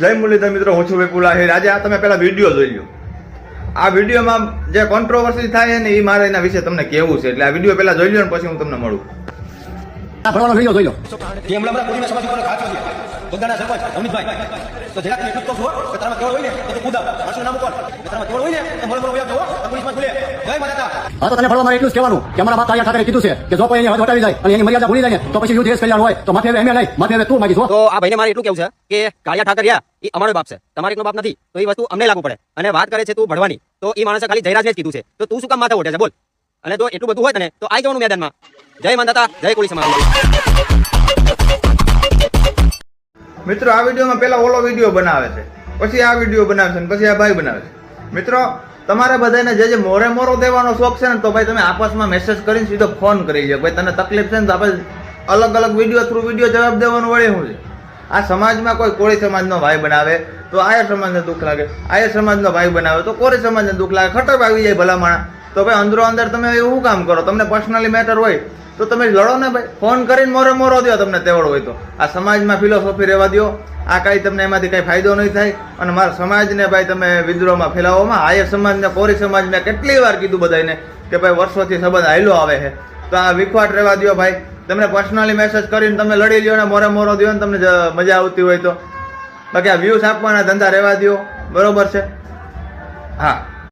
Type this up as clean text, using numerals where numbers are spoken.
જય મુરલીધર મિત્રો, હું છું વિપુલ આહિર. આજે આ તમે પેલા વિડીયો જોઈ લો. આ વિડીયોમાં જે કોન્ટ્રોવર્સી થાય ને એ મારે એના વિશે તમને કહેવું છે, એટલે આ વિડીયો પેલા જોઈ લો ને પછી હું તમને મળું. આ ભણવાનો વિડીયો જોઈ લો. કે હમણાં પૂરીના સમાજ ઉપર ઘાત કર્યો બધાના સરપંચ અમિતભાઈ તો જરાક મેં કહું છું કે તારામાં કેવળ હોય ને તો કુદા માણસનું નામ ઉપર તારામાં કેવળ હોય ને તો મોળે મોળે વયા જવો પોલીસમાં ભૂલે જય માતા. હા તો તને ભણવા મારે એટલું જ કહેવાનું કે અમારા બાપ તારિયા ઠાકરે કીધું છે કે જો કોઈ એની હદ વટાવી જાય અને એની મર્યાદા ભૂલી જાય ને તો પછી યુદ્ધ દેશ કલ્યાણ હોય તો માથે હવે એમ નહીં, માથે હવે તું માગી જો. તો આ ભાઈને મારે એટલું કેવું છે કે કાળિયા ઠાકરિયા એ અમારો બાપ છે, તમારો એકનો બાપ નથી, તો એ વસ્તુ અમને લાગુ પડે. અને વાત કરે છે તું ભણવાની, તો એ માણસે ખાલી જયરાજને જ કીધું છે, તો તું શું કામ માથે ઓઢે છે બોલ? અને જો એટલું બધું હોય તને તો આવી જવાનું મેદાનમાં. જય માતા, જય કોળી સમાજ. મિત્રો, આ વિડીયોમાં પેલા ઓલો વિડીયો બનાવે છે, પછી આ વિડીયો બનાવે છે, પછી આ ભાઈ બનાવે છે. મિત્રો, તમારે બધાને જે મોરે મોરો દેવાનો શોખ છે ને, તો ભાઈ તમે આપસમાં મેસેજ કરીને સીધો ફોન કરી છે. ભાઈ તને તકલીફ છે ને તો આપણે અલગ અલગ વિડીયો થ્રુ વિડીયો જવાબ દેવાનું વળે શું છે? આ સમાજમાં કોઈ કોળી સમાજનો ભાઈ બનાવે તો આયર સમાજને દુઃખ લાગે, આયર સમાજનો ભાઈ બનાવે તો કોળી સમાજને દુઃખ લાગે, ખટક આવી જાય ભલામણા. તો ભાઈ અંદરો અંદર તમે એવું કામ કરો? તમને પર્સનલી મેટર હોય તો તમે લડો ને ભાઈ, ફોન કરીને મોરે મોરો દો તમને તેવડ હોય તો. આ સમાજમાં ફિલોસોફી રહેવા દો, આ કાંઈ તમને એમાંથી કંઈ ફાયદો નહીં થાય. અને મારા સમાજને ભાઈ તમે વિદ્રોહમાં ફેલાવવામાં, આયર સમાજને કોરી સમાજને કેટલી વાર કીધું બધાને કે ભાઈ વર્ષોથી સંબંધ હાયલો આવે છે, તો આ વિખવાટ રહેવા દો ભાઈ. તમને પર્સનલી મેસેજ કરીને તમે લડી લ્યો ને મોરે મોરો દો ને તમને મજા આવતી હોય તો. બાકી આ વ્યૂઝ આપવાના ધંધા રહેવા દો, બરોબર છે? હા.